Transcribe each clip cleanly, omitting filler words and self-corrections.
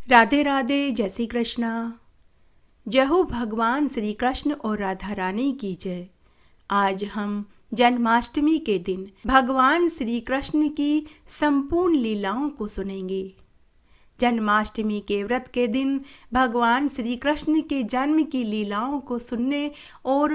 राधे राधे, जय श्री कृष्णा। जय हो भगवान श्री कृष्ण और राधा रानी की जय। आज हम जन्माष्टमी के दिन भगवान श्री कृष्ण की संपूर्ण लीलाओं को सुनेंगे। जन्माष्टमी के व्रत के दिन भगवान श्री कृष्ण के जन्म की लीलाओं को सुनने और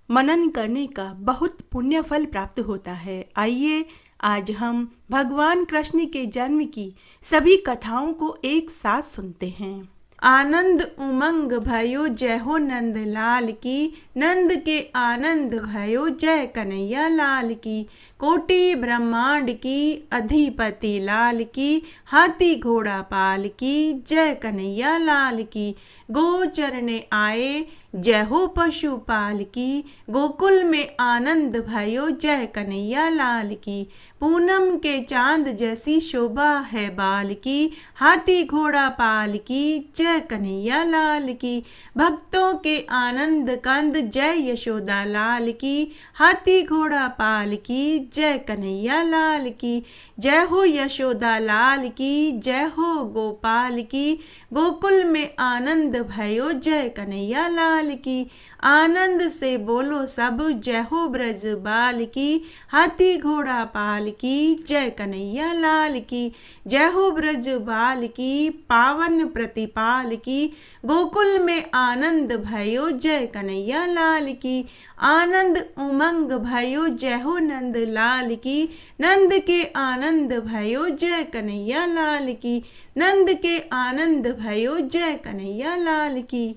मनन करने का बहुत पुण्य फल प्राप्त होता है। आइए आज हम भगवान कृष्ण के जन्म की सभी कथाओं को एक साथ सुनते हैं। आनंद उमंग भयो जय हो नंद लाल की, नंद के आनंद भयो जय कन्हैया लाल की। कोटि ब्रह्मांड की अधिपति लाल की, हाथी घोड़ा पाल की जय कन्हैया लाल की। गोचर ने आए जय हो पशुपाल की, गोकुल में आनंद भयो जय कन्हैया लाल की। पूनम के चांद जैसी शोभा है बाल की, हाथी घोड़ा पाल की जय कन्हैया लाल की। भक्तों के आनंद कंद जय यशोदा लाल की, हाथी घोड़ा पाल की जय कन्हैया लाल की। जय हो यशोदा लाल की, जय हो गोपाल की, गोकुल में आनंद भयो जय कन्हैया लाल की। आनंद से बोलो सब जय हो ब्रज बाल की, हाथी घोड़ा पाल की जय कन्हैया लाल की। जय हो ब्रज बाल की, पावन प्रतिपाल की, गोकुल में आनंद भयो जय कन्हैया लाल की। आनंद उमंग भयो जय हो नंद लाल की, नंद के आनंद भयो जय कन्हैया लाल की, नंद के आनंद भयो जय कन्हैया लाल की।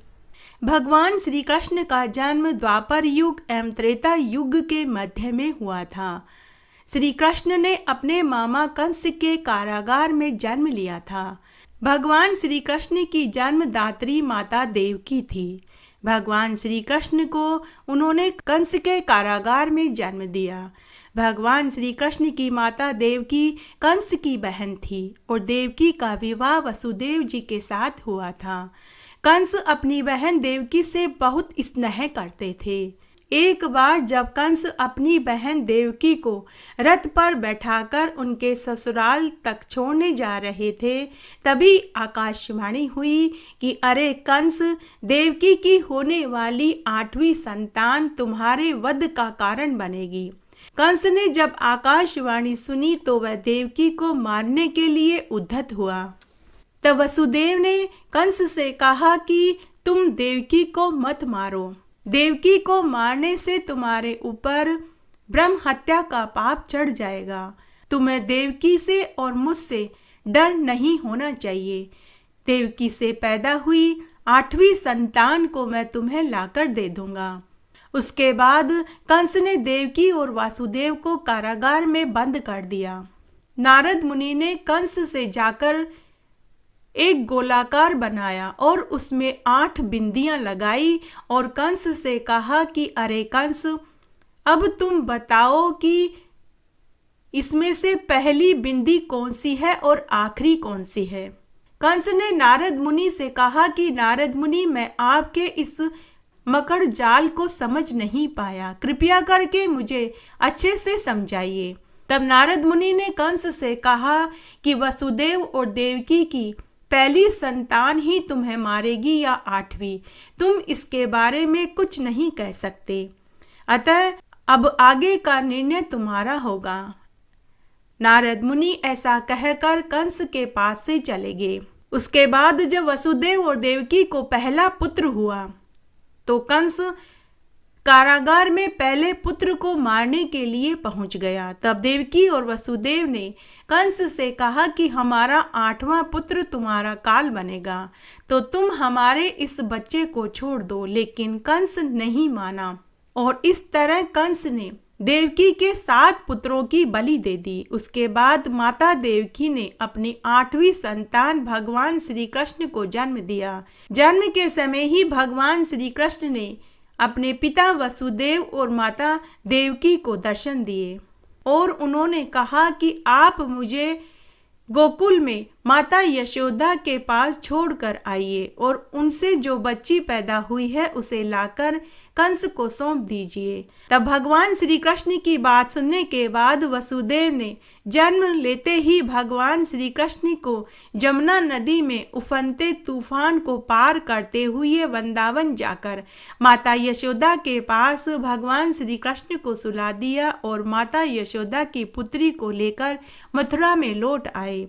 भगवान श्री कृष्ण का जन्म द्वापर युग एवं त्रेता युग के मध्य में हुआ था। श्री कृष्ण ने अपने मामा कंस के कारागार में जन्म लिया था। भगवान श्री कृष्ण की जन्मदात्री माता देवकी थी। भगवान श्री कृष्ण को उन्होंने कंस के कारागार में जन्म दिया। भगवान श्री कृष्ण की माता देवकी कंस की बहन थी और देवकी का विवाह वसुदेव जी के साथ हुआ था। कंस अपनी बहन देवकी से बहुत स्नेह करते थे। एक बार जब कंस अपनी बहन देवकी को रथ पर बैठाकर उनके ससुराल तक छोड़ने जा रहे थे, तभी आकाशवाणी हुई कि अरे कंस, देवकी की होने वाली 8वीं संतान तुम्हारे वध का कारण बनेगी। कंस ने जब आकाशवाणी सुनी तो वह देवकी को मारने के लिए उद्यत हुआ। तब वसुदेव ने कंस से कहा कि तुम देवकी को मत मारो। देवकी को मारने से तुम्हारे ऊपर ब्रह्म हत्या का पाप चढ़ जाएगा। तुम्हें देवकी से और मुझसे डर नहीं होना चाहिए। देवकी से पैदा हुई 8वीं संतान को मैं तुम्हें लाकर दे दूंगा। उसके बाद कंस ने देवकी और वासुदेव को कारागार में बंद कर दिया। नारद मुनि ने कंस से जाकर एक गोलाकार बनाया और उसमें 8 बिंदियां लगाई और कंस से कहा कि अरे कंस, अब तुम बताओ कि इसमें से पहली बिंदी कौन सी है और आखिरी कौन सी है। कंस ने नारद मुनि से कहा कि नारद मुनि, मैं आपके इस मकड़ जाल को समझ नहीं पाया, कृपया करके मुझे अच्छे से समझाइए। तब नारद मुनि ने कंस से कहा कि वसुदेव और देवकी की पहली संतान ही तुम्हें मारेगी या 8वीं, तुम इसके बारे में कुछ नहीं कह सकते। अतः अब आगे का निर्णय तुम्हारा होगा। नारद मुनि ऐसा कहकर कंस के पास से चले गए। उसके बाद जब वसुदेव और देवकी को पहला पुत्र हुआ तो कंस कारागार में पहले पुत्र को मारने के लिए पहुंच गया। तब देवकी और वसुदेव ने कंस से कहा कि हमारा 8वां पुत्र तुम्हारा काल बनेगा, तो तुम हमारे इस बच्चे को छोड़ दो। लेकिन कंस नहीं माना और इस तरह कंस ने देवकी के 7 पुत्रों की बलि दे दी। उसके बाद माता देवकी ने अपनी 8वीं संतान भगवान श्री कृष्ण को जन्म दिया। जन्म के समय ही भगवान श्री कृष्ण ने अपने पिता वसुदेव और माता देवकी को दर्शन दिए और उन्होंने कहा कि आप मुझे गोकुल में माता यशोदा के पास छोड़कर आइए और उनसे जो बच्ची पैदा हुई है उसे लाकर कंस को सौंप दीजिए। तब भगवान श्री कृष्ण की बात सुनने के बाद वसुदेव ने जन्म लेते ही भगवान श्री कृष्ण को जमुना नदी में उफनते तूफान को पार करते हुए वृंदावन जाकर माता यशोदा के पास भगवान श्री कृष्ण को सुला दिया और माता यशोदा की पुत्री को लेकर मथुरा में लौट आए।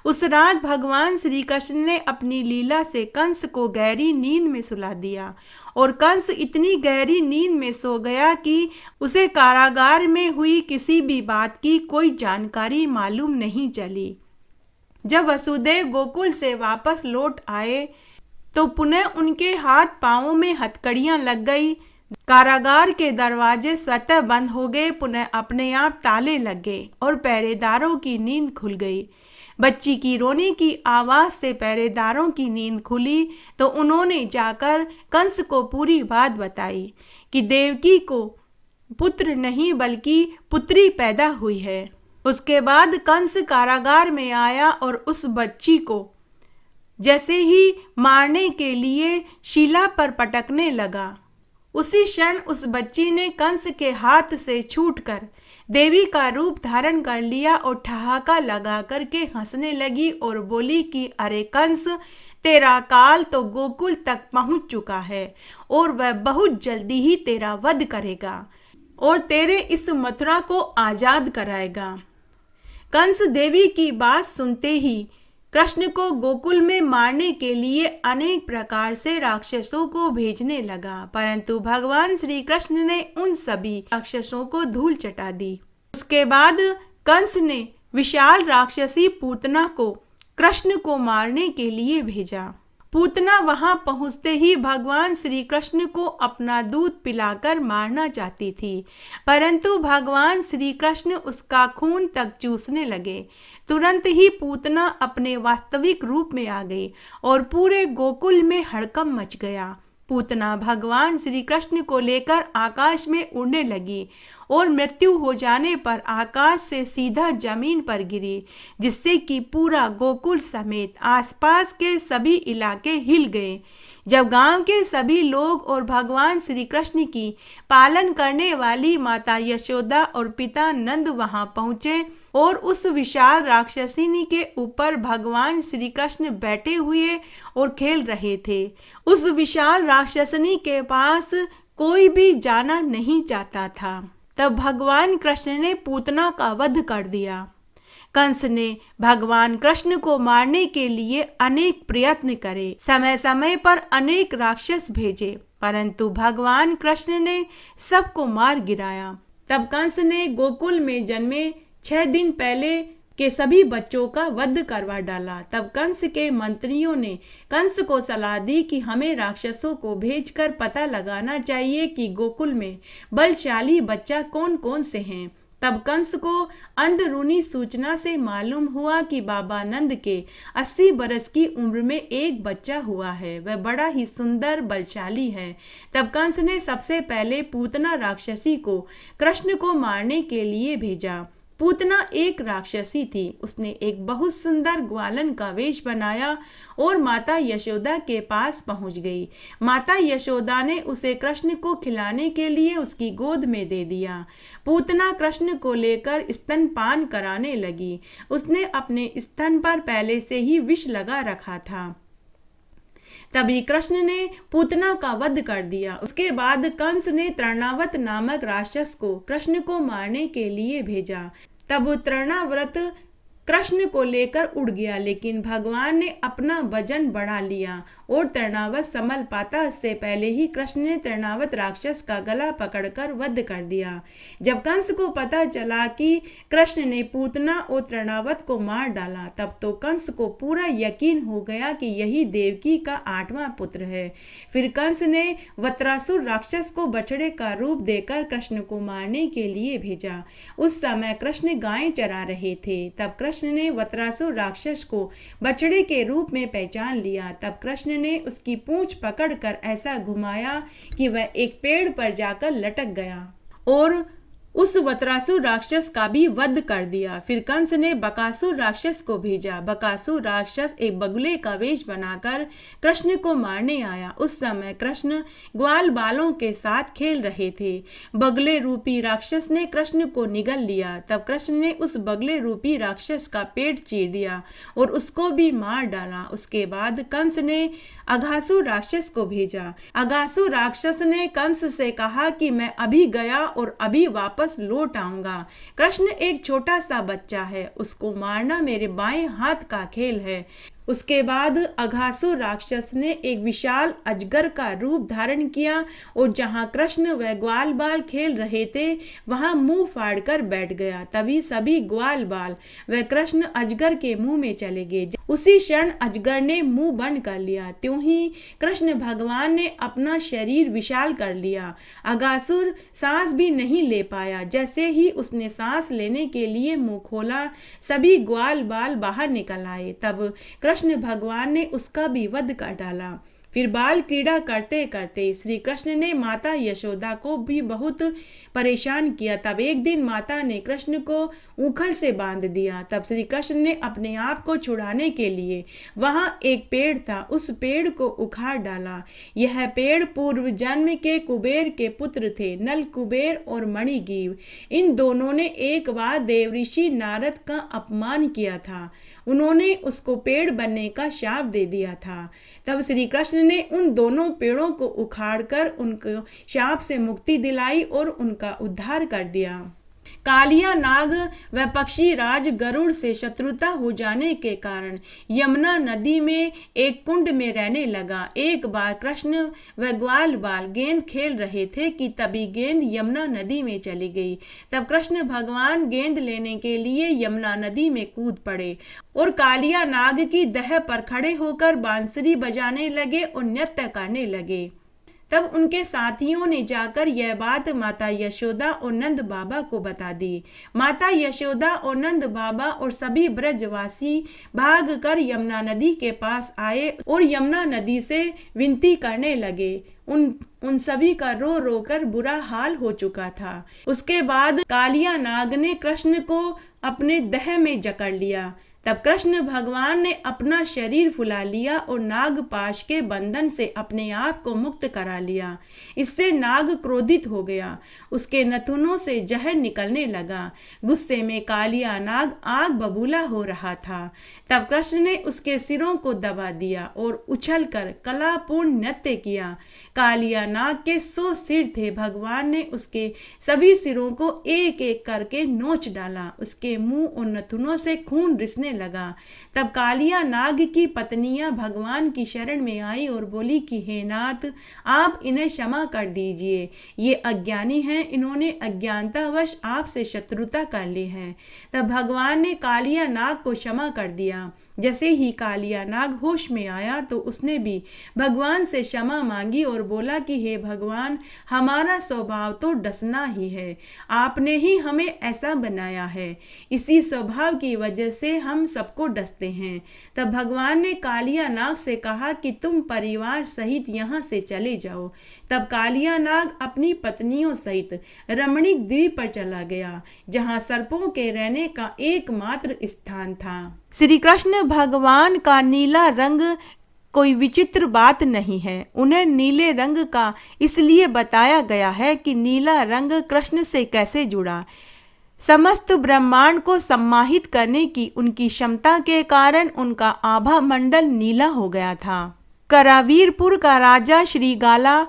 उस रात भगवान श्री कृष्ण ने अपनी लीला से कंस को गहरी नींद में सुला दिया और कंस इतनी गहरी नींद में सो गया कि उसे कारागार में हुई किसी भी बात की कोई जानकारी मालूम नहीं चली। जब वसुदेव गोकुल से वापस लौट आए तो पुनः उनके हाथ पांवों में हथकड़ियां लग गई। कारागार के दरवाजे स्वतः बंद हो गए, पुनः अपने आप ताले लग गए और पहरेदारों की नींद खुल गई। बच्ची की रोने की आवाज़ से पहरेदारों की नींद खुली तो उन्होंने जाकर कंस को पूरी बात बताई कि देवकी को पुत्र नहीं बल्कि पुत्री पैदा हुई है। उसके बाद कंस कारागार में आया और उस बच्ची को जैसे ही मारने के लिए शिला पर पटकने लगा, उसी क्षण उस बच्ची ने कंस के हाथ से छूटकर देवी का रूप धारण कर लिया और ठहाका लगा करके हंसने लगी और बोली कि अरे कंस, तेरा काल तो गोकुल तक पहुंच चुका है और वह बहुत जल्दी ही तेरा वध करेगा और तेरे इस मथुरा को आजाद कराएगा। कंस देवी की बात सुनते ही कृष्ण को गोकुल में मारने के लिए अनेक प्रकार से राक्षसों को भेजने लगा, परंतु भगवान श्री कृष्ण ने उन सभी राक्षसों को धूल चटा दी। उसके बाद कंस ने विशाल राक्षसी पूतना को कृष्ण को मारने के लिए भेजा। पूतना वहां पहुंचते ही भगवान श्री कृष्ण को अपना दूध पिलाकर मारना चाहती थी, परंतु भगवान श्री कृष्ण उसका खून तक चूसने लगे। तुरंत ही पूतना अपने वास्तविक रूप में आ गई और पूरे गोकुल में हड़कंप मच गया। पूतना भगवान श्री कृष्ण को लेकर आकाश में उड़ने लगी और मृत्यु हो जाने पर आकाश से सीधा जमीन पर गिरी, जिससे कि पूरा गोकुल समेत आसपास के सभी इलाके हिल गए। जब गांव के सभी लोग और भगवान श्री कृष्ण की पालन करने वाली माता यशोदा और पिता नंद वहां पहुंचे और उस विशाल राक्षसिनी के ऊपर भगवान श्री कृष्ण बैठे हुए और खेल रहे थे। उस विशाल राक्षसिनी के पास कोई भी जाना नहीं चाहता था। तब भगवान कृष्ण ने पूतना का वध कर दिया। कंस ने भगवान कृष्ण को मारने के लिए अनेक प्रयत्न करे, समय समय पर अनेक राक्षस भेजे, परंतु भगवान कृष्ण ने सबको मार गिराया। तब कंस ने गोकुल में जन्मे 6 दिन पहले के सभी बच्चों का वध करवा डाला। तब कंस के मंत्रियों ने कंस को सलाह दी कि हमें राक्षसों को भेजकर पता लगाना चाहिए कि गोकुल में बलशाली बच्चा कौन कौन से हैं। तब कंस को अंदरूनी सूचना से मालूम हुआ कि बाबा नंद के 80 बरस की उम्र में एक बच्चा हुआ है, वह बड़ा ही सुंदर बलशाली है। तब कंस ने सबसे पहले पूतना राक्षसी को कृष्ण को मारने के लिए भेजा। पूतना एक राक्षसी थी। उसने एक बहुत सुंदर ग्वालन का वेश बनाया और माता यशोदा के पास पहुंच गई। माता यशोदा ने उसे कृष्ण को खिलाने के लिए उसकी गोद में दे दिया। पूतना कृष्ण को लेकर स्तनपान कराने लगी। उसने अपने स्तन पर पहले से ही विष लगा रखा था। तभी कृष्ण ने पूतना का वध कर दिया। उसके बाद कंस ने तृणावत नामक राक्षस को कृष्ण को मारने के लिए भेजा। तब तृणाव्रत कृष्ण को लेकर उड़ गया, लेकिन भगवान ने अपना वजन बढ़ा लिया और तृणावत संभल पाता उससे पहले ही कृष्ण ने तृणावत राक्षस का गला पकड़कर वध कर दिया। जब कंस को पता चला कि कृष्ण ने पूतना और तृणावत को मार डाला, तब तो कंस को पूरा यकीन हो गया कि यही देवकी का 8वां पुत्र है। फिर कंस ने वत्रासुर राक्षस को बछड़े का रूप देकर कृष्ण को मारने के लिए भेजा। उस समय कृष्ण गायें चरा रहे थे। तब कृष्ण ने वत्रासुर राक्षस को बछड़े के रूप में पहचान लिया। तब कृष्ण ने उसकी पूंछ पकड़कर ऐसा घुमाया कि वह एक पेड़ पर जाकर लटक गया और उस वत्रासुर राक्षस का भी वध कर दिया। फिर कंस ने बकासुर राक्षस को भेजा। बकासुर राक्षस एक बगुले का वेश बनाकर कृष्ण को मारने आया। उस समय कृष्ण ग्वाल बालों के साथ खेल रहे थे। बगले रूपी राक्षस ने कृष्ण को निगल लिया। तब कृष्ण ने उस बगले रूपी राक्षस का पेट चीर दिया और उसको भी मार डाला। उसके बाद कंस ने अघासुर राक्षस को भेजा। अघासुर राक्षस ने कंस से कहा कि मैं अभी गया और अभी वापस लौट आऊंगा। कृष्ण एक छोटा सा बच्चा है, उसको मारना मेरे बाएं हाथ का खेल है। उसके बाद अघासुर राक्षस ने एक विशाल अजगर का रूप धारण किया और जहां कृष्ण व ग्वाल बाल खेल रहे थे वहां मुंह फाड़कर बैठ गया। तभी सभी ग्वाल बाल व कृष्ण अजगर के मुंह में चले गए। उसी क्षण अजगर ने मुंह बंद कर लिया। त्यों ही कृष्ण भगवान ने अपना शरीर विशाल कर लिया। अघासुर सांस भी नहीं ले पाया। जैसे ही उसने सांस लेने के लिए मुंह खोला, सभी ग्वाल बाल बाहर निकल आए। तब कृष्ण भगवान ने उसका भी वध कर डाला। फिर बाल क्रीड़ा करते करते श्री कृष्ण ने माता यशोदा को भी बहुत परेशान किया। तब एक दिन माता ने कृष्ण को ऊखल से बांध दिया। तब श्री कृष्ण ने अपने आप को छुड़ाने के लिए वहां एक पेड़ था, उस पेड़ को उखाड़ डाला। यह पेड़ पूर्व जन्म के कुबेर के पुत्र थे, नल कुबेर और मणिग्रीव। इन दोनों ने एक बार देवऋषि नारद का अपमान किया था। उन्होंने उसको पेड़ बनने का शाप दे दिया था। तब श्री कृष्ण ने उन दोनों पेड़ों को उखाड़कर उनको शाप से मुक्ति दिलाई और उनका उद्धार कर दिया। कालिया नाग व पक्षी राज गरुड़ से शत्रुता हो जाने के कारण यमुना नदी में एक कुंड में रहने लगा। एक बार कृष्ण व ग्वाल बाल गेंद खेल रहे थे कि तभी गेंद यमुना नदी में चली गई। तब कृष्ण भगवान गेंद लेने के लिए यमुना नदी में कूद पड़े और कालिया नाग की दह पर खड़े होकर बांसुरी बजाने लगे और नृत्य करने लगे। तब उनके साथियों ने जाकर यह बात माता यशोदा और नंद बाबा को बता दी। माता यशोदा और नंद बाबा और सभी ब्रजवासी भागकर यमुना नदी के पास आए और यमुना नदी से विनती करने लगे। उन सभी का रो रो कर बुरा हाल हो चुका था। उसके बाद कालिया नाग ने कृष्ण को अपने दह में जकड़ लिया। तब कृष्ण भगवान ने अपना शरीर फुला लिया और नागपाश के बंधन से अपने आप को मुक्त करा लिया। इससे नाग क्रोधित हो गया, उसके नथुनों से जहर निकलने लगा। गुस्से में कालिया नाग आग बबूला हो रहा था। तब कृष्ण ने उसके सिरों को दबा दिया और उछलकर कलापूर्ण नृत्य किया। कालिया नाग के 100 सिर थे। भगवान ने उसके सभी सिरों को एक एक करके नोच डाला। उसके मुंह और नथुनों से खून रिसने लगा। तब कालिया नाग की पत्नियां भगवान की शरण में आई और बोली कि हे नाथ, आप इन्हें क्षमा कर दीजिए, ये अज्ञानी हैं, इन्होंने अज्ञानतावश आपसे शत्रुता कर ली है। तब भगवान ने कालिया नाग को क्षमा कर दिया। जैसे ही कालिया नाग होश में आया तो उसने भी भगवान से क्षमा मांगी और बोला कि हे भगवान, हमारा स्वभाव तो डसना ही है, आपने ही हमें ऐसा बनाया है, इसी स्वभाव की वजह से हम सबको डसते हैं। तब भगवान ने कालिया नाग से कहा कि तुम परिवार सहित यहाँ से चले जाओ। तब कालिया नाग अपनी पत्नियों सहित रमणीक द्वीप पर चला गया, जहाँ सर्पों के रहने का एकमात्र स्थान था। श्री कृष्ण भगवान का नीला रंग कोई विचित्र बात नहीं है। उन्हें नीले रंग का इसलिए बताया गया है कि नीला रंग कृष्ण से कैसे जुड़ा। समस्त ब्रह्मांड को सम्माहित करने की उनकी क्षमता के कारण उनका आभा मंडल नीला हो गया था। करावीरपुर का राजा श्रीगाला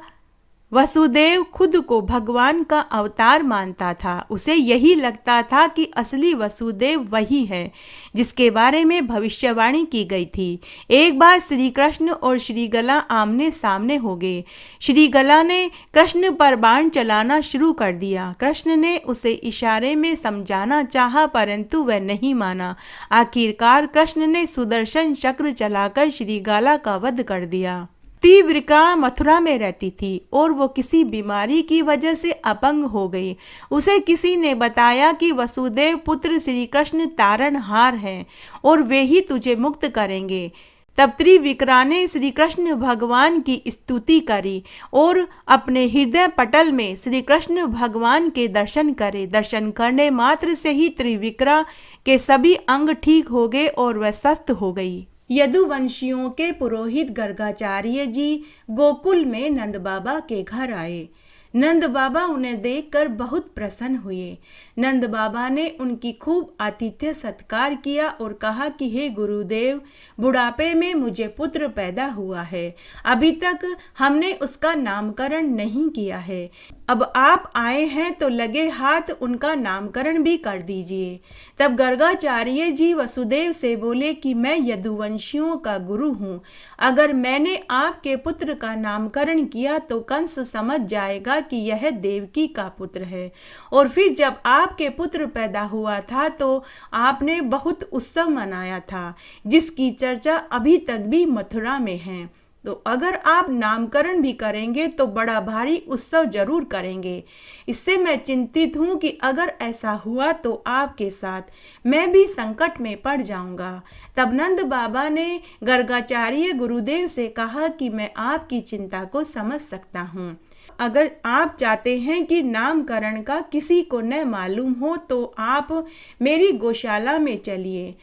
वसुदेव खुद को भगवान का अवतार मानता था। उसे यही लगता था कि असली वसुदेव वही है जिसके बारे में भविष्यवाणी की गई थी। एक बार श्री कृष्ण और श्रीगला आमने सामने हो गए। श्रीगला ने कृष्ण पर बाण चलाना शुरू कर दिया। कृष्ण ने उसे इशारे में समझाना चाहा, परंतु वह नहीं माना। आखिरकार कृष्ण ने सुदर्शन चक्र चलाकर श्रीगाला का वध कर दिया। तीव्रिका मथुरा में रहती थी और वो किसी बीमारी की वजह से अपंग हो गई। उसे किसी ने बताया कि वसुदेव पुत्र श्री कृष्ण तारणहार हैं और वे ही तुझे मुक्त करेंगे। तब त्रिविक्रा ने श्री कृष्ण भगवान की स्तुति करी और अपने हृदय पटल में श्री कृष्ण भगवान के दर्शन करे। दर्शन करने मात्र से ही त्रिविक्रा के सभी अंग ठीक हो गए और वह स्वस्थ हो गई। यदुवंशियों के पुरोहित गर्गाचार्य जी गोकुल में नंद बाबा के घर आए। नंद बाबा उन्हें देखकर बहुत प्रसन्न हुए। नंद बाबा ने उनकी खूब आतिथ्य सत्कार किया और कहा कि हे गुरुदेव, बुढ़ापे में मुझे पुत्र पैदा हुआ है, अभी तक हमने उसका नामकरण नहीं किया है। अब आप आए हैं तो लगे हाथ उनका नामकरण भी कर दीजिए। तब गर्गाचार्य जी वसुदेव से बोले कि मैं यदुवंशियों का गुरु हूँ, अगर मैंने आपके पुत्र का नामकरण किया तो कंस समझ जाएगा कि यह देवकी का पुत्र है। और फिर जब आपके पुत्र पैदा हुआ था तो आपने बहुत उत्सव मनाया था, जिसकी चर्चा अभी तक भी मथुरा में है। तो अगर आप नामकरण भी करेंगे तो बड़ा भारी उत्सव जरूर करेंगे। इससे मैं चिंतित हूँ कि अगर ऐसा हुआ तो आपके साथ मैं भी संकट में पड़ जाऊंगा। तब नंद बाबा ने गर्गाचार्य गुरुदेव से कहा कि मैं आपकी चिंता को समझ सकता हूँ। अगर आप चाहते हैं कि नामकरण का किसी को न मालूम हो तो आप मेरी गौशाला में चलिए।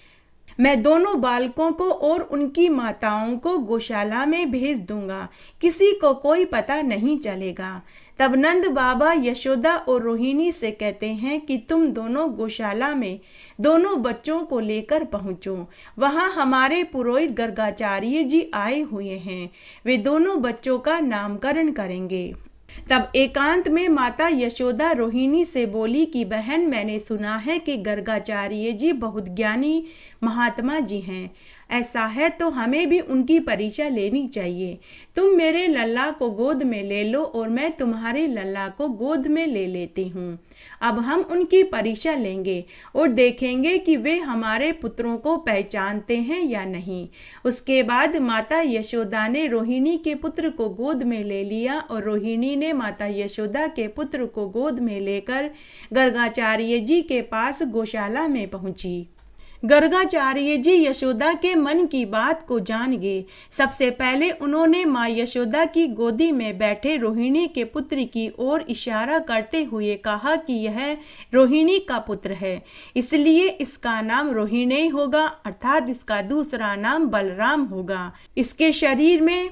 मैं दोनों बालकों को और उनकी माताओं को गौशाला में भेज दूंगा, किसी को कोई पता नहीं चलेगा। तब नंद बाबा यशोदा और रोहिणी से कहते हैं कि तुम दोनों गौशाला में दोनों बच्चों को लेकर पहुंचो। वहां हमारे पुरोहित गर्गाचार्य जी आए हुए हैं, वे दोनों बच्चों का नामकरण करेंगे। तब एकांत में माता यशोदा रोहिणी से बोली कि बहन, मैंने सुना है कि गर्गाचार्य जी बहुत ज्ञानी महात्मा जी हैं। ऐसा है तो हमें भी उनकी परीक्षा लेनी चाहिए। तुम मेरे लल्ला को गोद में ले लो और मैं तुम्हारे लल्ला को गोद में ले लेती हूँ। अब हम उनकी परीक्षा लेंगे और देखेंगे कि वे हमारे पुत्रों को पहचानते हैं या नहीं। उसके बाद माता यशोदा ने रोहिणी के पुत्र को गोद में ले लिया और रोहिणी ने माता यशोदा के पुत्र को गोद में लेकर गर्गाचार्य जी के पास गौशाला में पहुंची। गर्गाचार्य जी यशोदा के मन की बात को जान गए। सबसे पहले उन्होंने माँ यशोदा की गोदी में बैठे रोहिणी के पुत्र की ओर इशारा करते हुए कहा कि यह रोहिणी का पुत्र है, इसलिए इसका नाम रोहिणी होगा, अर्थात इसका दूसरा नाम बलराम होगा। इसके शरीर में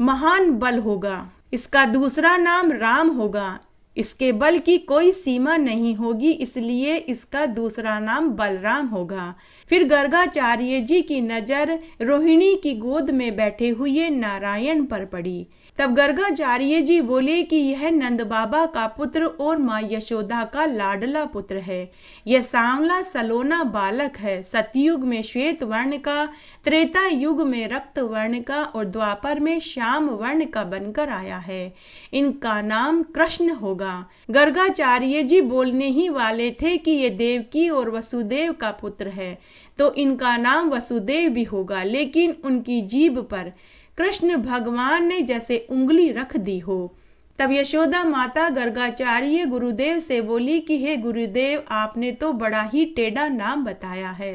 महान बल होगा, इसका दूसरा नाम राम होगा। इसके बल की कोई सीमा नहीं होगी, इसलिए इसका दूसरा नाम बलराम होगा। फिर गर्गाचार्य जी की नजर रोहिणी की गोद में बैठे हुए नारायण पर पड़ी। तब गर्गाचार्य जी बोले कि यह नंद बाबा का पुत्र और माँ यशोदा का लाडला पुत्र है। यह सांवला सलोना बालक है, सतयुग में श्वेत वर्ण का, त्रेता युग में रक्त वर्ण का और द्वापर में श्याम वर्ण का बनकर आया है। इनका नाम कृष्ण होगा। गर्गाचार्य जी बोलने ही वाले थे कि ये देवकी और वसुदेव का पुत्र है, तो इनका नाम वसुदेव भी होगा, लेकिन उनकी जीभ पर कृष्ण भगवान ने जैसे उंगली रख दी हो। तब यशोदा माता गर्गाचार्य गुरुदेव से बोली कि हे गुरुदेव, आपने तो बड़ा ही टेढ़ा नाम बताया है।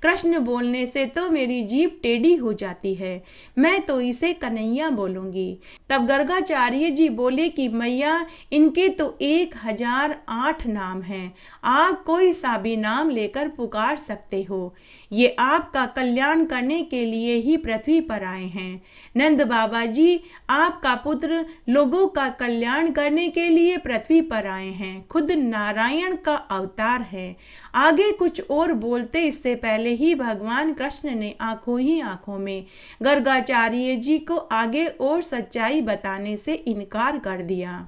कृष्ण बोलने से तो मेरी जीभ टेढ़ी हो जाती है, मैं तो इसे कन्हैया बोलूंगी। तब गर्गाचार्य जी बोले कि मैया, इनके तो 1008 नाम हैं, आप कोई सा भी नाम लेकर पुकार सकते हो। ये आपका कल्याण करने के लिए ही पृथ्वी पर आए हैं। नंद बाबा जी, आपका पुत्र लोगों का कल्याण करने के लिए पृथ्वी पर आए हैं, खुद नारायण का अवतार है। आगे कुछ और बोलते इससे पहले ही भगवान कृष्ण ने आंखों ही आंखों में गर्गाचार्य जी को आगे और सच्चाई बताने से इनकार कर दिया।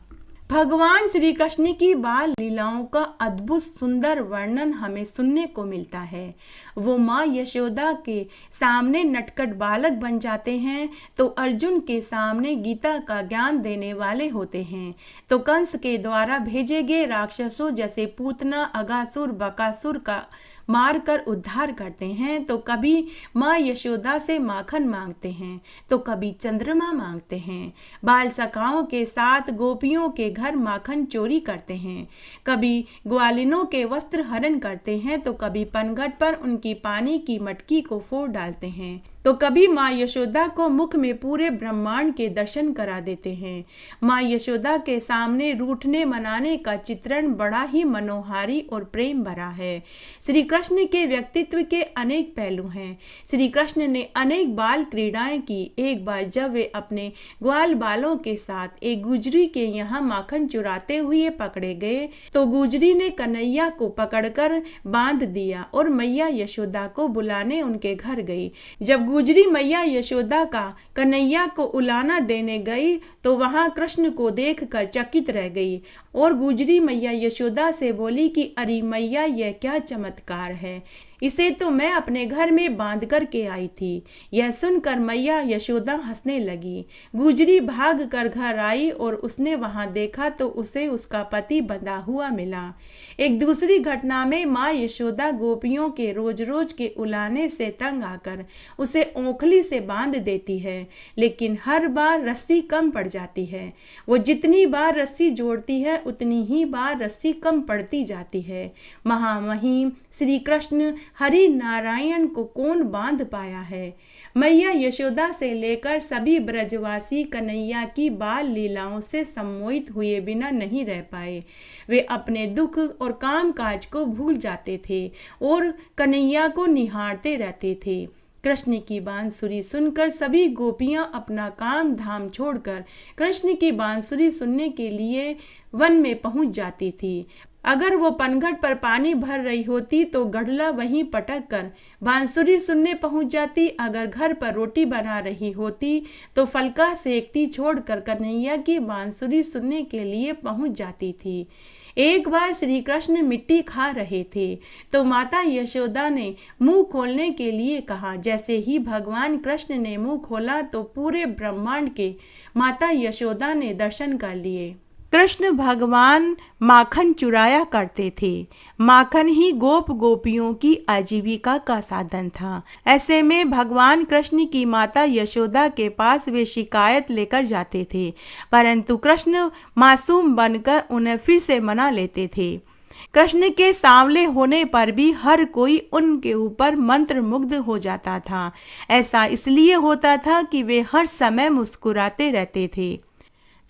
भगवान श्री कृष्ण की बाल लीलाओं का अद्भुत सुंदर वर्णन हमें सुनने को मिलता है। वो माँ यशोदा के सामने नटखट बालक बन जाते हैं तो अर्जुन के सामने गीता का ज्ञान देने वाले होते हैं, तो कंस के द्वारा भेजे गए राक्षसों जैसे पूतना, अगासुर, बकासुर का मार कर उद्धार करते हैं, तो कभी माँ यशोदा से माखन मांगते हैं तो कभी चंद्रमा मांगते हैं। बाल सखाओं के साथ गोपियों के घर माखन चोरी करते हैं, कभी ग्वालिनों के वस्त्र हरण करते हैं तो कभी पनघट पर उनकी पानी की मटकी को फोड़ डालते हैं। तो कभी माँ यशोदा को मुख में पूरे ब्रह्मांड के दर्शन करा देते हैं। माँ यशोदा के सामने रूठने मनाने का चित्रण बड़ा ही मनोहारी और प्रेम भरा है। श्री कृष्ण के व्यक्तित्व के अनेक पहलू हैं। श्री कृष्ण ने अनेक बाल क्रीड़ाएं की। एक बार जब वे अपने ग्वाल बालों के साथ एक गुजरी के यहाँ माखन चुराते हुए पकड़े गए तो गुजरी ने कन्हैया को पकड़कर बांध दिया और मैया यशोदा को बुलाने उनके घर गई। जब गुजरी मैया यशोदा का कन्हैया को उलाना देने गई तो वहां कृष्ण को देखकर चकित रह गई और गुजरी मैया यशोदा से बोली कि अरे मैया, यह क्या चमत्कार है, इसे तो मैं अपने घर में बांध कर के आई थी। यह सुनकर मैया यशोदा हंसने लगी। गुजरी भाग कर घर आई और उसने वहां देखा तो उसे उसका पति बंधा हुआ मिला। एक दूसरी घटना में माँ यशोदा गोपियों के रोज रोज के उलाने से तंग आकर उसे ओखली से बांध देती है, लेकिन हर बार रस्सी कम पड़ जाती है। वो जितनी बार रस्सी जोड़ती है उतनी ही बार रस्सी कम पड़ती जाती है। महामहिम श्री कृष्ण हरि नारायण को कौन बांध पाया है। मैया यशोदा से लेकर सभी ब्रजवासी कन्हैया की बाल लीलाओं से सम्मोहित हुए बिना नहीं रह पाए। वे अपने दुख और काम काज को भूल जाते थे और कन्हैया को निहारते रहते थे। कृष्ण की बांसुरी सुनकर सभी गोपियां अपना काम धाम छोड़कर कृष्ण की बांसुरी सुनने के लिए वन में पहुंच जाती थी। अगर वो पनघट पर पानी भर रही होती तो गढ़ला वहीं पटक कर बांसुरी सुनने पहुंच जाती। अगर घर पर रोटी बना रही होती तो फलका सेकती छोड़कर कन्हैया की बांसुरी सुनने के लिए पहुंच जाती थी। एक बार श्री कृष्ण मिट्टी खा रहे थे तो माता यशोदा ने मुंह खोलने के लिए कहा। जैसे ही भगवान कृष्ण ने मुंह खोला तो पूरे ब्रह्मांड के माता यशोदा ने दर्शन कर लिए। कृष्ण भगवान माखन चुराया करते थे। माखन ही गोप गोपियों की आजीविका का साधन था। ऐसे में भगवान कृष्ण की माता यशोदा के पास वे शिकायत लेकर जाते थे, परंतु कृष्ण मासूम बनकर उन्हें फिर से मना लेते थे। कृष्ण के सांवले होने पर भी हर कोई उनके ऊपर मंत्र मुग्ध हो जाता था। ऐसा इसलिए होता था कि वे हर समय मुस्कुराते रहते थे।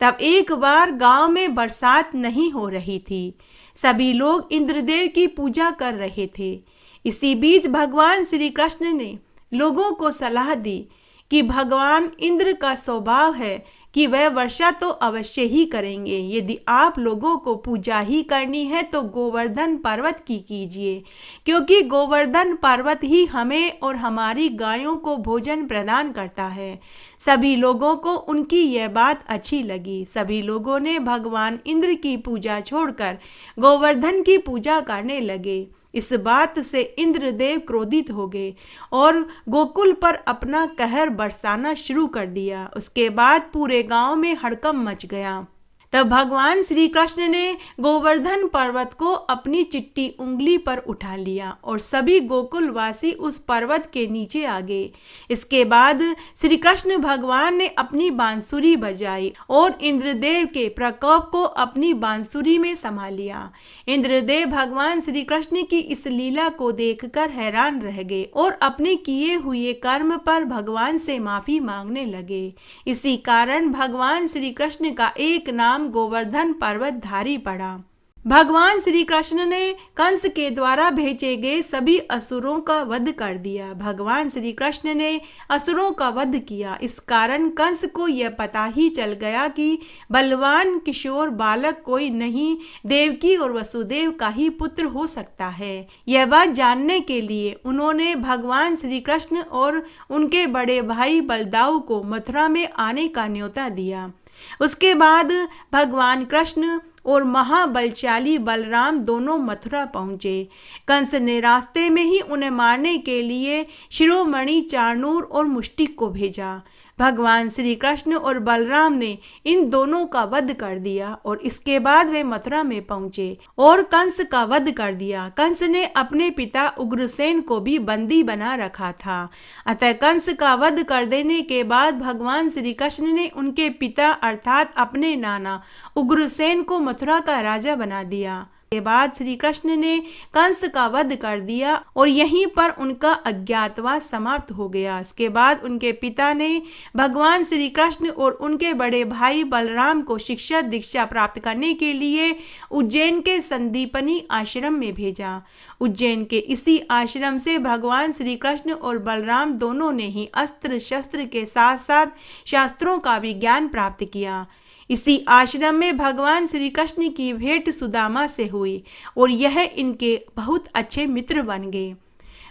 तब एक बार गांव में बरसात नहीं हो रही थी। सभी लोग इंद्रदेव की पूजा कर रहे थे। इसी बीच भगवान श्री कृष्ण ने लोगों को सलाह दी कि भगवान इंद्र का स्वभाव है कि वह वर्षा तो अवश्य ही करेंगे। यदि आप लोगों को पूजा ही करनी है तो गोवर्धन पर्वत की कीजिए, क्योंकि गोवर्धन पर्वत ही हमें और हमारी गायों को भोजन प्रदान करता है। सभी लोगों को उनकी यह बात अच्छी लगी। सभी लोगों ने भगवान इंद्र की पूजा छोड़कर गोवर्धन की पूजा करने लगे। इस बात से इंद्रदेव क्रोधित हो गए और गोकुल पर अपना कहर बरसाना शुरू कर दिया। उसके बाद पूरे गांव में हड़कंप मच गया। तब भगवान श्री कृष्ण ने गोवर्धन पर्वत को अपनी चिट्टी उंगली पर उठा लिया और सभी गोकुलवासी उस पर्वत के नीचे आ गए। इसके बाद श्री कृष्ण भगवान ने अपनी बांसुरी बजाई और इंद्रदेव के प्रकोप को अपनी बांसुरी में समा लिया। इंद्रदेव भगवान श्री कृष्ण की इस लीला को देखकर हैरान रह गए और अपने किए हुए कर्म पर भगवान से माफी मांगने लगे। इसी कारण भगवान श्री कृष्ण का एक नाम गोवर्धन पर्वतधारी पड़ा। भगवान श्री कृष्ण ने कंस के द्वारा भेजे गए सभी असुरों का वध कर दिया। भगवान श्री कृष्ण ने असुरों का वध किया। इस कारण कंस को यह पता ही चल गया कि बलवान किशोर बालक कोई नहीं, देवकी और वसुदेव का ही पुत्र हो सकता है। यह बात जानने के लिए उन्होंने भगवान श्री कृष्ण और उनके बड़े भाई बलदाऊ को मथुरा में आने का न्योता दिया। उसके बाद भगवान कृष्ण और महाबलशाली बलराम दोनों मथुरा पहुंचे। कंस ने रास्ते में ही उन्हें मारने के लिए शिरोमणि, चाणूर और मुष्टिक को भेजा। भगवान श्री कृष्ण और बलराम ने इन दोनों का वध कर दिया और इसके बाद वे मथुरा में पहुंचे और कंस का वध कर दिया। कंस ने अपने पिता उग्रसेन को भी बंदी बना रखा था। अतः कंस का वध कर देने के बाद भगवान श्री कृष्ण ने उनके पिता अर्थात अपने नाना उग्रसेन को मथुरा का राजा बना दिया। के बाद श्री कृष्ण ने कंस का वध कर दिया और यहीं पर उनका अज्ञातवास समाप्त हो गया। इसके बाद उनके पिता ने भगवान श्री कृष्ण और उनके बड़े भाई बलराम को शिक्षा दीक्षा प्राप्त करने के लिए उज्जैन के संदीपनी आश्रम में भेजा। उज्जैन के इसी आश्रम से भगवान श्री कृष्ण और बलराम दोनों ने ही अस्त्र शस्त्र के साथ साथ शास्त्रों का भी ज्ञान प्राप्त किया। इसी आश्रम में भगवान श्री कृष्ण की भेंट सुदामा से हुई और यह इनके बहुत अच्छे मित्र बन गए।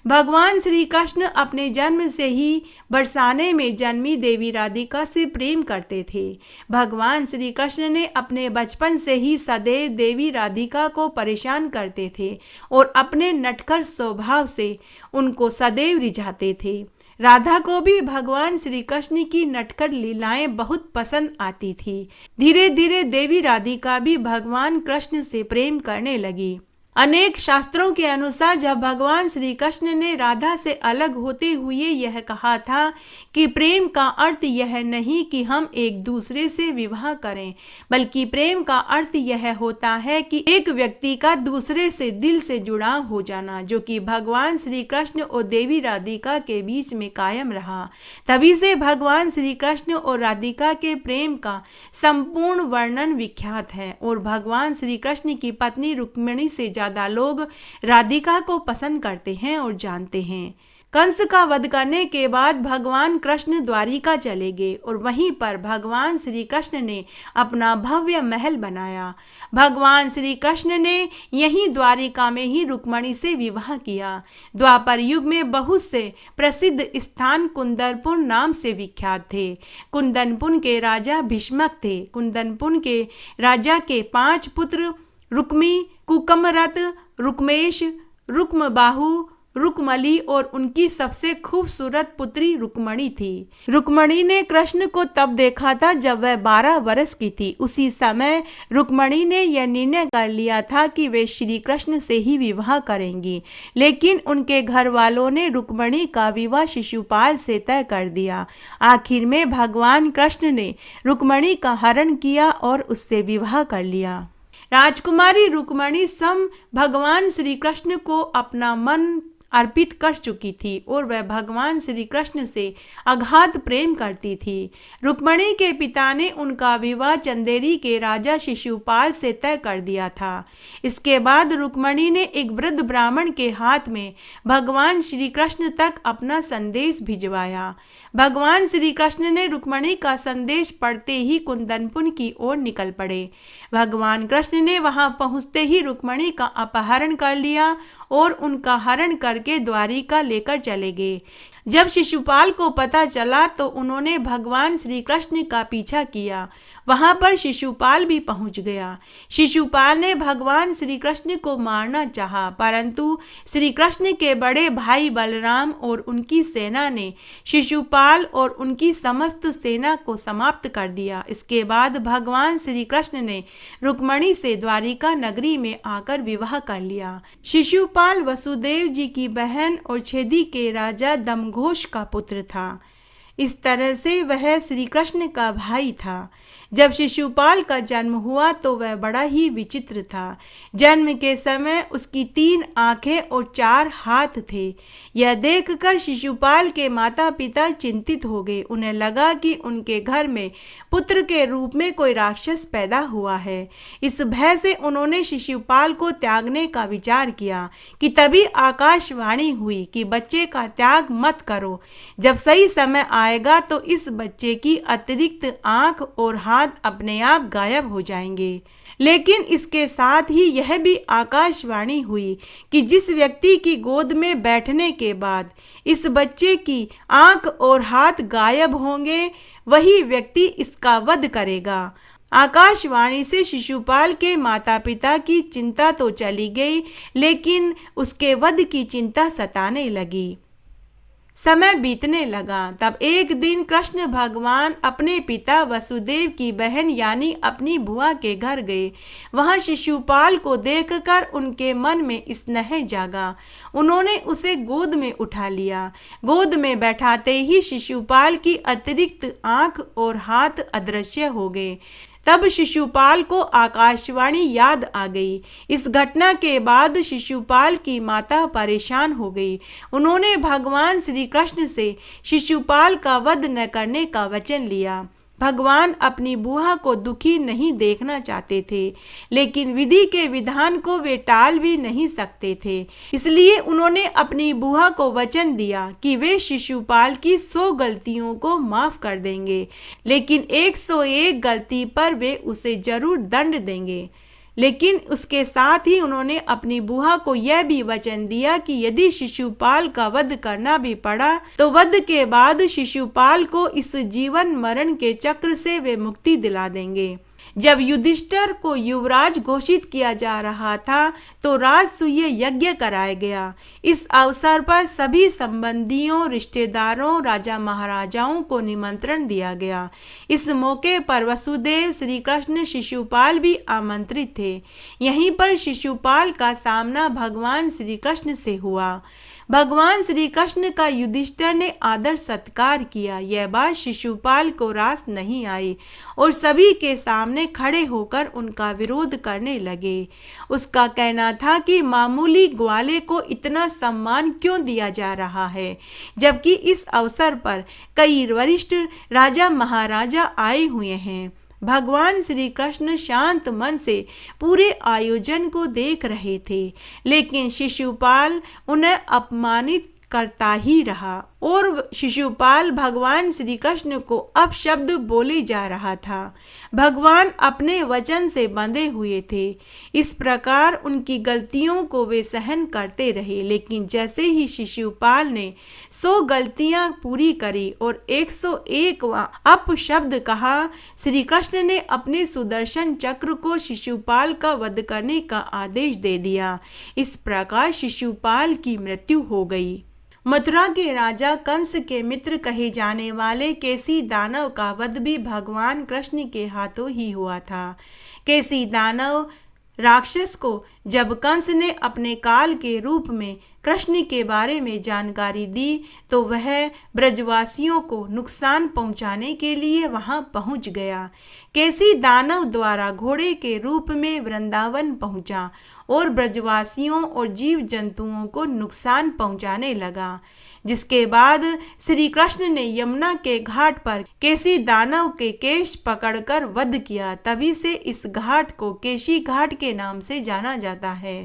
भगवान श्री कृष्ण अपने जन्म से ही बरसाने में जन्मी देवी राधिका से प्रेम करते थे। भगवान श्री कृष्ण ने अपने बचपन से ही सदैव देवी राधिका को परेशान करते थे और अपने नटखट स्वभाव से उनको सदैव रिझाते थे। राधा को भी भगवान श्री कृष्ण की नटखट लीलाएं बहुत पसंद आती थी। धीरे धीरे देवी राधिका भी भगवान कृष्ण से प्रेम करने लगी। अनेक शास्त्रों के अनुसार जब भगवान श्री कृष्ण ने राधा से अलग होते हुए यह कहा था कि प्रेम का अर्थ यह नहीं कि हम एक दूसरे से विवाह करें, बल्कि प्रेम का अर्थ यह होता है कि एक व्यक्ति का दूसरे से दिल से जुड़ाव हो जाना, जो कि भगवान श्री कृष्ण और देवी राधिका के बीच में कायम रहा। तभी से भगवान श्री कृष्ण और राधिका के प्रेम का संपूर्ण वर्णन विख्यात है और भगवान श्री कृष्ण की पत्नी रुक्मिणी से ज्यादा लोग राधिका को पसंद करते हैं और जानते हैं। कंस का वध करने के बाद भगवान कृष्ण द्वारिका चले गए और वहीं पर भगवान श्री कृष्ण ने अपना भव्य महल बनाया। भगवान श्री कृष्ण ने यहीं द्वारिका में ही रुक्मिणी से विवाह किया। द्वापर युग में बहुत से प्रसिद्ध स्थान कुंदनपुर नाम से विख्यात थे। कुंदनपुर के राजा भीष्मक थे। कुंदनपुर के राजा के 5 पुत्र रुक्मी, कुकमरत, रुक्मेश, रुक्मबाहु, रुक्मली और उनकी सबसे खूबसूरत पुत्री रुक्मिणी थी। रुक्मिणी ने कृष्ण को तब देखा था जब वह 12 वर्ष की थी। उसी समय रुक्मिणी ने यह निर्णय कर लिया था कि वे श्री कृष्ण से ही विवाह करेंगी, लेकिन उनके घर वालों ने रुक्मिणी का विवाह शिशुपाल से तय कर दिया। आखिर में भगवान कृष्ण ने रुक्मिणी का हरण किया और उससे विवाह कर लिया। राजकुमारी रुक्मिणी स्वयं भगवान श्री कृष्ण को अपना मन अर्पित कर चुकी थी और वह भगवान श्री कृष्ण से अगाध प्रेम करती थी। रुक्मिणी के पिता ने उनका विवाह चंदेरी के राजा शिशुपाल से तय कर दिया था। इसके बाद रुक्मिणी ने एक वृद्ध ब्राह्मण के हाथ में भगवान श्री कृष्ण तक अपना संदेश भिजवाया। भगवान श्री कृष्ण ने रुक्मिणी का संदेश पढ़ते ही कुंदनपुर की ओर निकल पड़े। भगवान कृष्ण ने वहां पहुंचते ही रुक्मिणी का अपहरण कर लिया और उनका हरण करके द्वारिका लेकर चले गए। जब शिशुपाल को पता चला तो उन्होंने भगवान श्री कृष्ण का पीछा किया। वहां पर शिशुपाल भी पहुंच गया। शिशुपाल ने भगवान श्री कृष्ण को मारना चाहा, परंतु श्री कृष्ण के बड़े भाई बलराम और उनकी सेना ने शिशुपाल और उनकी समस्त सेना को समाप्त कर दिया। इसके बाद भगवान श्री कृष्ण ने रुक्मिणी से द्वारिका नगरी में आकर विवाह कर लिया। शिशुपाल वसुदेव जी की बहन और छेदी के राजा दमघोष का पुत्र था। इस तरह से वह श्री कृष्ण का भाई था। जब शिशुपाल का जन्म हुआ तो वह बड़ा ही विचित्र था। जन्म के समय उसकी 3 आंखें और 4 हाथ थे। यह देखकर शिशुपाल के माता पिता चिंतित हो गए। उन्हें लगा कि उनके घर में पुत्र के रूप में कोई राक्षस पैदा हुआ है। इस भय से उन्होंने शिशुपाल को त्यागने का विचार किया कि तभी आकाशवाणी हुई कि बच्चे का त्याग मत करो। जब सही समय आएगा तो इस बच्चे की अतिरिक्त आंख और हाथ अपने आप गायब हो जाएंगे। लेकिन इसके साथ ही यह भी आकाशवाणी हुई कि जिस व्यक्ति की गोद में बैठने के बाद इस बच्चे की आंख और हाथ गायब होंगे, वही व्यक्ति इसका वध करेगा। आकाशवाणी से शिशुपाल के माता पिता की चिंता तो चली गई, लेकिन उसके वध की चिंता सताने लगी। समय बीतने लगा। तब एक दिन कृष्ण भगवान अपने पिता वसुदेव की बहन यानी अपनी बुआ के घर गए। वहां शिशुपाल को देखकर उनके मन में स्नेह जागा। उन्होंने उसे गोद में उठा लिया। गोद में बैठाते ही शिशुपाल की अतिरिक्त आंख और हाथ अदृश्य हो गए। तब शिशुपाल को आकाशवाणी याद आ गई। इस घटना के बाद शिशुपाल की माता परेशान हो गई। उन्होंने भगवान श्री कृष्ण से शिशुपाल का वध न करने का वचन लिया। भगवान अपनी बुआ को दुखी नहीं देखना चाहते थे, लेकिन विधि के विधान को वे टाल भी नहीं सकते थे। इसलिए उन्होंने अपनी बुआ को वचन दिया कि वे शिशुपाल की 100 गलतियों को माफ कर देंगे, लेकिन 101 गलती पर वे उसे जरूर दंड देंगे। लेकिन उसके साथ ही उन्होंने अपनी बुआ को यह भी वचन दिया कि यदि शिशुपाल का वध करना भी पड़ा तो वध के बाद शिशुपाल को इस जीवन मरण के चक्र से वे मुक्ति दिला देंगे। जब युधिष्ठिर को युवराज घोषित किया जा रहा था तो राजसूय यज्ञ कराया गया। इस अवसर पर सभी संबंधियों, रिश्तेदारों, राजा महाराजाओं को निमंत्रण दिया गया। इस मौके पर वसुदेव, श्री कृष्ण, शिशुपाल भी आमंत्रित थे। यहीं पर शिशुपाल का सामना भगवान श्री कृष्ण से हुआ। भगवान श्री कृष्ण का युधिष्ठिर ने आदर सत्कार किया। यह बात शिशुपाल को रास नहीं आई और सभी के सामने खड़े होकर उनका विरोध करने लगे। उसका कहना था कि मामूली ग्वाले को इतना सम्मान क्यों दिया जा रहा है, जबकि इस अवसर पर कई वरिष्ठ राजा महाराजा आए हुए हैं। भगवान श्री कृष्ण शांत मन से पूरे आयोजन को देख रहे थे, लेकिन शिशुपाल उन्हें अपमानित करता ही रहा और शिशुपाल भगवान श्री कृष्ण को अपशब्द बोले जा रहा था। भगवान अपने वचन से बंधे हुए थे। इस प्रकार उनकी गलतियों को वे सहन करते रहे, लेकिन जैसे ही शिशुपाल ने 100 गलतियां पूरी करी और 101 अपशब्द कहा, श्री कृष्ण ने अपने सुदर्शन चक्र को शिशुपाल का वध करने का आदेश दे दिया। इस प्रकार शिशुपाल की मृत्यु हो गई। मथुरा के राजा कंस के मित्र कहे जाने वाले केसी दानव का वध भी भगवान कृष्ण के हाथों ही हुआ था। केसी दानव राक्षस को जब कंस ने अपने काल के रूप में कृष्ण के बारे में जानकारी दी तो वह ब्रजवासियों को नुकसान पहुंचाने के लिए वहां पहुंच गया। केसी दानव द्वारा घोड़े के रूप में वृंदावन पहुंचा और ब्रजवासियों और जीव जंतुओं को नुकसान पहुंचाने लगा, जिसके बाद श्री कृष्ण ने यमुना के घाट पर केसी दानव के केश पकड़कर वध किया। तभी से इस घाट को केशी घाट के नाम से जाना जाता है।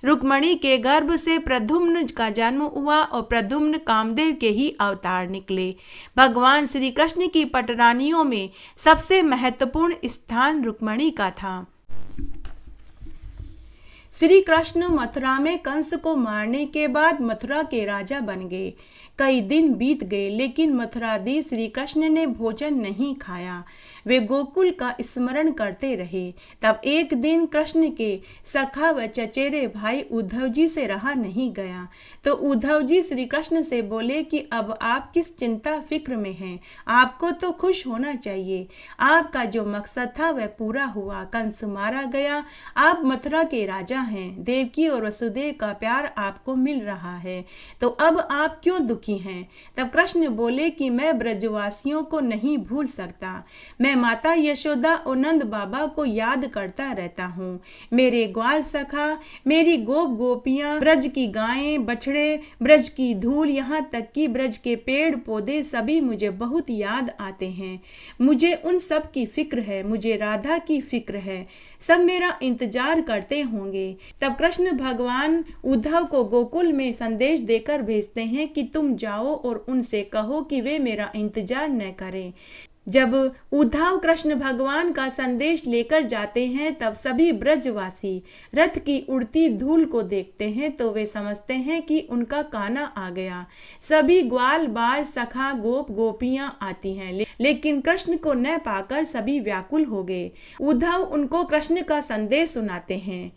रुक्मणी के गर्भ से प्रद्युम्न का जन्म हुआ और प्रद्युम्न कामदेव के ही अवतार निकले। भगवान श्री कृष्ण की पटरानियों में सबसे महत्वपूर्ण स्थान रुक्मणी का था। श्री कृष्ण मथुरा में कंस को मारने के बाद मथुरा के राजा बन गए। कई दिन बीत गए, लेकिन मथुराधीश श्री कृष्ण ने भोजन नहीं खाया। वे गोकुल का स्मरण करते रहे। तब एक दिन कृष्ण के सखा व चचेरे भाई उद्धव जी से रहा नहीं गया, तो उद्धव जी श्री कृष्ण से बोले कि अब आप किस चिंता फिक्र में हैं, आपको तो खुश होना चाहिए। आपका जो मकसद था वह पूरा हुआ, कंस मारा गया, आप मथुरा के राजा हैं, देवकी और वसुदेव का प्यार आपको मिल रहा है, तो अब आप क्यों दुखी हैं। तब कृष्ण बोले कि मैं ब्रजवासियों को नहीं भूल सकता, मैं माता यशोदा और नंद बाबा को याद करता रहता हूँ। मेरे ग्वाल सखा, मेरी गोप गोपियाँ, ब्रज की गायें, बछड़े, ब्रज की धूल, यहाँ तक कि ब्रज के पेड़ पौधे सभी मुझे बहुत याद आते हैं। मुझे उन सब की फिक्र है, मुझे राधा की फिक्र है, सब मेरा इंतजार करते होंगे। तब कृष्ण भगवान उद्धव को गोकुल में संदेश देकर भेजते हैं कि तुम जाओ और उनसे कहो कि वे मेरा इंतजार न करें। जब उद्धव कृष्ण भगवान का संदेश लेकर जाते हैं तब सभी ब्रजवासी रथ की उड़ती धूल को देखते हैं तो वे समझते हैं कि उनका काना आ गया। सभी ग्वाल बाल सखा गोप गोपियां आती हैं, लेकिन कृष्ण को न पाकर सभी व्याकुल हो गए। उद्धव उनको कृष्ण का संदेश सुनाते हैं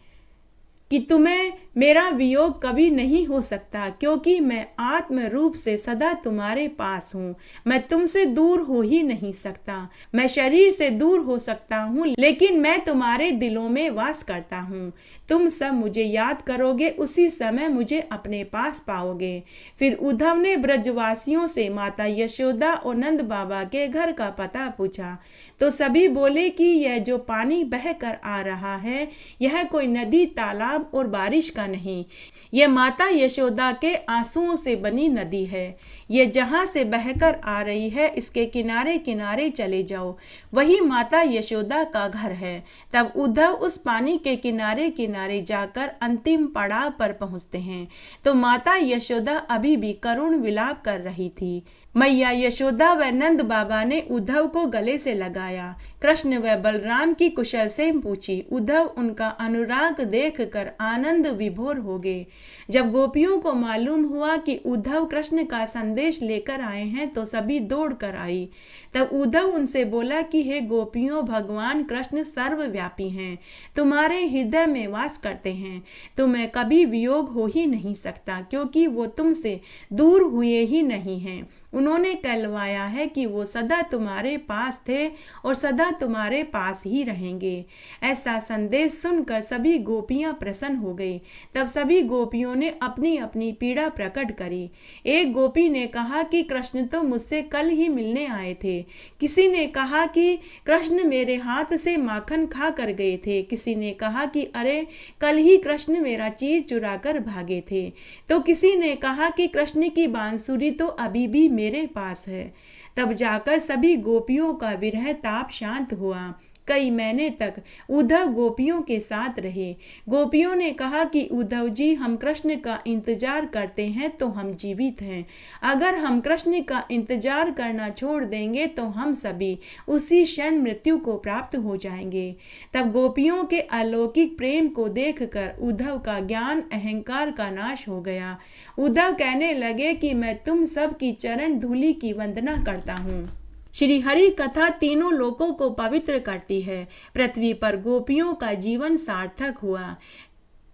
कि तुम्हें मेरा वियोग कभी नहीं हो सकता, क्योंकि मैं आत्म रूप से सदा तुम्हारे पास हूँ। मैं तुमसे दूर हो ही नहीं सकता। मैं शरीर से दूर हो सकता हूँ, लेकिन मैं तुम्हारे दिलों में वास करता हूँ। तुम सब मुझे याद करोगे, उसी समय मुझे अपने पास पाओगे। फिर उद्धव ने ब्रजवासियों से माता यशोदा और नंद बाबा के घर का पता पूछा, तो सभी बोले कि यह जो पानी बह कर आ रहा है, यह कोई नदी, तालाब और बारिश का नहीं, यह माता यशोदा के आंसुओं से बनी नदी है। ये जहाँ से बहकर आ रही है, इसके किनारे किनारे चले जाओ, वही माता यशोदा का घर है। तब उद्धव उस पानी के किनारे किनारे जाकर अंतिम पड़ाव पर पहुँचते हैं, तो माता यशोदा अभी भी करुण विलाप कर रही थी। मैया यशोदा व नंद बाबा ने उद्धव को गले से लगाया। कृष्ण व बलराम की कुशल से पूछी। उद्धव उनका अनुराग देखकर आनंद विभोर हो गए। जब गोपियों को मालूम हुआ कि उद्धव कृष्ण का संदेश लेकर आए हैं, तो सभी दौड़ कर आई। तब उद्धव उनसे बोला कि हे गोपियों, भगवान कृष्ण सर्वव्यापी हैं, तुम्हारे हृदय में वास करते हैं। तुम्हें कभी वियोग हो ही नहीं सकता, क्योंकि वो तुमसे दूर हुए ही नहीं हैं। उन्होंने कहलवाया है कि वो सदा तुम्हारे पास थे और सदा तुम्हारे पास ही रहेंगे। ऐसा संदेश सुनकर सभी गोपियां प्रसन्न हो गई। तब सभी गोपियों ने अपनी अपनी पीड़ा प्रकट करी। एक गोपी ने कहा कि कृष्ण तो मुझसे कल ही मिलने आए थे। किसी ने कहा कि कृष्ण मेरे हाथ से माखन खा कर गए थे। किसी ने कहा कि अरे, कल ही कृष्ण मेरा चीर चुरा कर भागे थे। तो किसी ने कहा कि कृष्ण की बांसुरी तो अभी भी मेरे पास है। तब जाकर सभी गोपियों का विरह ताप शांत हुआ। कई महीने तक उद्धव गोपियों के साथ रहे। गोपियों ने कहा कि उद्धव जी, हम कृष्ण का इंतजार करते हैं तो हम जीवित हैं। अगर हम कृष्ण का इंतजार करना छोड़ देंगे तो हम सभी उसी क्षण मृत्यु को प्राप्त हो जाएंगे। तब गोपियों के अलौकिक प्रेम को देखकर उद्धव का ज्ञान अहंकार का नाश हो गया। उद्धव कहने लगे कि मैं तुम सब की चरण धूलि की वंदना करता हूँ। श्री हरि कथा तीनों लोकों को पवित्र करती है। पृथ्वी पर गोपियों का जीवन सार्थक हुआ।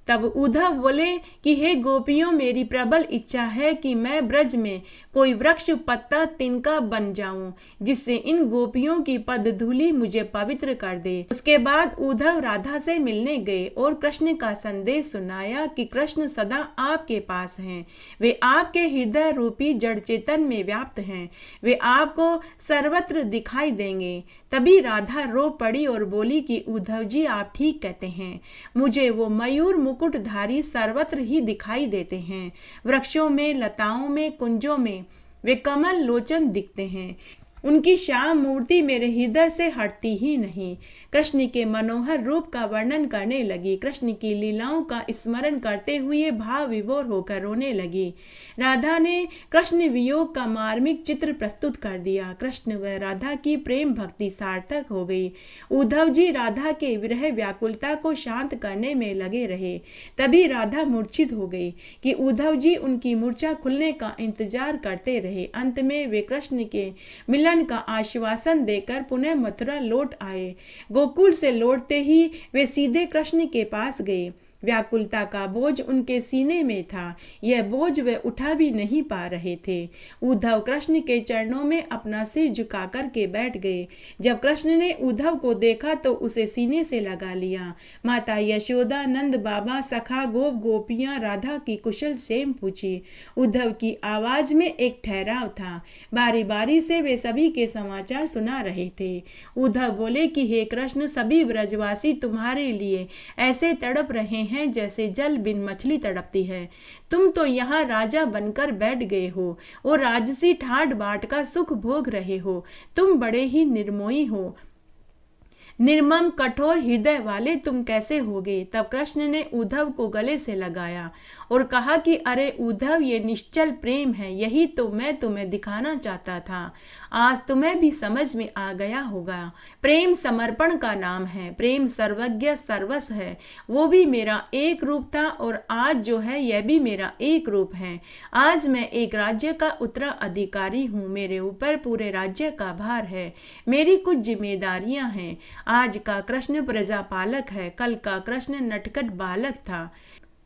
तब उद्धव बोले कि हे गोपियों, मेरी प्रबल इच्छा है कि मैं ब्रज में कोई वृक्ष, पत्ता, तिनका बन जाऊं, जिससे इन गोपियों की पद धूलि मुझे पवित्र कर दे। उसके बाद उद्धव राधा से मिलने गए और कृष्ण का संदेश सुनाया कि कृष्ण सदा आपके पास हैं। वे आपके हृदय रूपी जड़ चेतन में व्याप्त हैं। वे आपको सर्वत्र दिखाई देंगे। तभी राधा रो पड़ी और बोली कि उद्धव जी, आप ठीक कहते हैं। मुझे वो मयूर मुकुटधारी सर्वत्र ही दिखाई देते हैं। वृक्षों में, लताओं में, कुंजों में वे कमल लोचन दिखते हैं। उनकी श्याम मूर्ति मेरे हृदय से हटती ही नहीं। कृष्ण के मनोहर रूप का वर्णन करने लगी। कृष्ण की लीलाओं का स्मरण करते हुए भाव विभोर होकर रोने लगी। राधा ने कृष्ण वियोग का मार्मिक चित्र प्रस्तुत कर दिया। कृष्ण व राधा की प्रेम भक्ति सार्थक हो गई। उद्धव जी राधा के विरह व्याकुलता को शांत करने में लगे रहे। तभी राधा मूर्छित हो गई कि उद्धव जी उनकी मूर्छा खुलने का इंतजार करते रहे। अंत में वे कृष्ण के मिलन का आश्वासन देकर पुनः मथुरा लौट आए। गोकुल से लौटते ही वे सीधे कृष्ण के पास गए। व्याकुलता का बोझ उनके सीने में था। यह बोझ वे उठा भी नहीं पा रहे थे। उद्धव कृष्ण के चरणों में अपना सिर झुकाकर के बैठ गए। जब कृष्ण ने उद्धव को देखा तो उसे सीने से लगा लिया। माता यशोदा, नंद बाबा, सखा, गोप गोपियां राधा की कुशल क्षेम पूछी। उद्धव की आवाज में एक ठहराव था। बारी बारी से वे सभी के समाचार सुना रहे थे। उद्धव बोले कि हे कृष्ण, सभी ब्रजवासी तुम्हारे लिए ऐसे तड़प रहे हैं जैसे जल बिन मछली तड़पती है। तुम तो यहाँ राजा बनकर बैठ गए हो और राजसी ठाट बाट का सुख भोग रहे हो। तुम बड़े ही निर्मोही हो। निर्मम कठोर हृदय वाले तुम कैसे होगे। तब कृष्ण ने उद्धव को गले से लगाया और कहा कि अरे उद्धव, ये निश्चल प्रेम है। यही तो मैं तुम्हें दिखाना चाहता था। आज तुम्हें भी समझ में आ गया होगा। प्रेम समर्पण का नाम है। प्रेम सर्वज्ञ सर्वस्व है। वो भी मेरा एक रूप था और आज जो है यह भी मेरा एक रूप है। आज मैं एक राज्य का उत्तराधिकारी हूँ। मेरे ऊपर पूरे राज्य का भार है। मेरी कुछ जिम्मेदारियां हैं। आज का कृष्ण प्रजापालक है, कल का कृष्ण नटखट बालक था।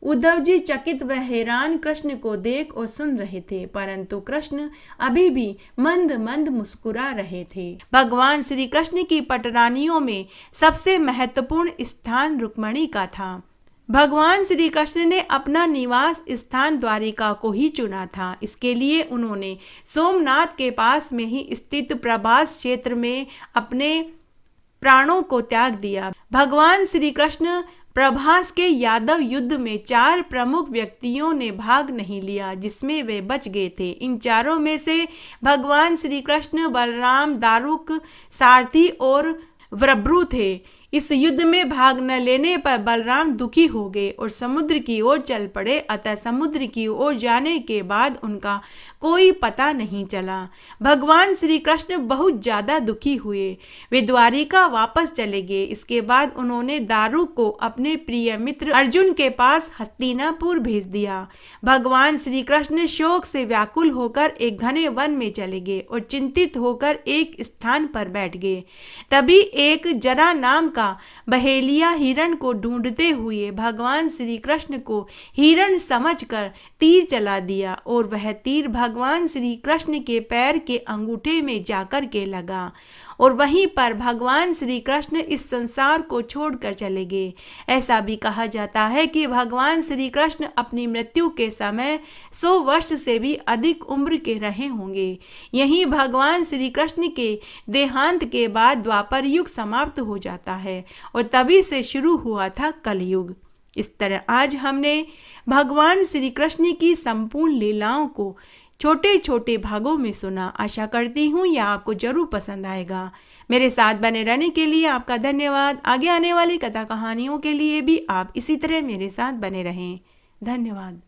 उद्धव जी चकित व हैरान कृष्ण को देख और सुन रहे थे, परंतु कृष्ण अभी भी मंद मंद मुस्कुरा रहे थे। भगवान श्री कृष्ण की पटरानियों में सबसे महत्वपूर्ण स्थान रुक्मिणी का था। भगवान श्री कृष्ण ने अपना निवास स्थान द्वारिका को ही चुना था। इसके लिए उन्होंने सोमनाथ के पास में ही स्थित प्रभास क्षेत्र में अपने प्राणों को त्याग दिया। भगवान श्री कृष्ण प्रभास के यादव युद्ध में 4 प्रमुख व्यक्तियों ने भाग नहीं लिया, जिसमें वे बच गए थे। इन चारों में से भगवान श्री कृष्ण, बलराम, दारुक, सारथी और वृब्रु थे। इस युद्ध में भाग न लेने पर बलराम दुखी हो गए और समुद्र की ओर चल पड़े। अतः समुद्र की ओर जाने के बाद उनका कोई पता नहीं चला। भगवान श्री कृष्ण बहुत ज़्यादा दुखी हुए। वे द्वारिका वापस चले गए। इसके बाद उन्होंने दारुक को अपने प्रिय मित्र अर्जुन के पास हस्तिनापुर भेज दिया। भगवान श्री कृष्ण शोक से व्याकुल होकर एक घने वन में चले गए और चिंतित होकर एक स्थान पर बैठ गए। तभी एक जरा नाम का बहेलिया हिरण को ढूंढते हुए भगवान श्री कृष्ण को हिरण समझकर तीर चला दिया और वह तीर भगवान श्री कृष्ण के पैर के अंगूठे में जाकर के लगा और वहीं पर भगवान श्री कृष्ण इस संसार को छोड़कर चले गए। ऐसा भी कहा जाता है कि भगवान श्री कृष्ण अपनी मृत्यु के समय 100 वर्ष से भी अधिक उम्र के रहे होंगे। यहीं भगवान श्री कृष्ण के देहांत के बाद द्वापर युग समाप्त हो जाता है और तभी से शुरू हुआ था कलयुग। इस तरह आज हमने भगवान श्री कृष्ण की संपूर्ण लीलाओं को छोटे छोटे भागों में सुना। आशा करती हूँ यह आपको जरूर पसंद आएगा। मेरे साथ बने रहने के लिए आपका धन्यवाद। आगे आने वाली कथा कहानियों के लिए भी आप इसी तरह मेरे साथ बने रहें। धन्यवाद।